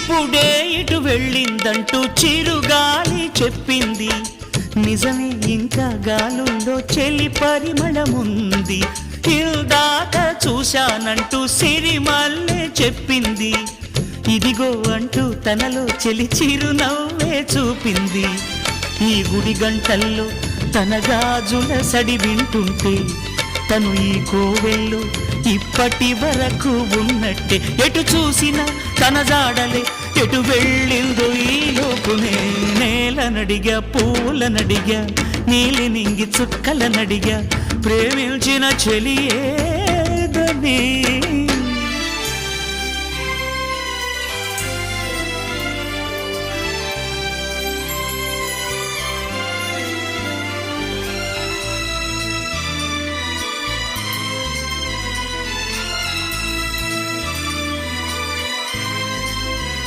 ఇప్పుడే ఇటు వెళ్ళిందంటూ చిరుగాలి చెప్పింది. నిజమే ఇంకా గాలుల్లో చెలి పరిమళముంది. ఇందాక చూశానంటూ సిరిమల్లె చెప్పింది. ఇదిగో అంటూ తనలో చెలి చిరునవ్వే చూపింది. ఈ గుడి గంటల్లో తన గాజుల సడి వింటుంటే తను ఈ కోవెల్లో ఇప్పటి వరకు ఉన్నట్టే. ఎటు చూసినా తన జాడలే, ఎటు వెళ్ళిందో ఈ లోపునే. నేలనడిగా పూలనడిగా నీలి నింగి చుక్కలనడిగా ప్రేమించిన చెలియేదని.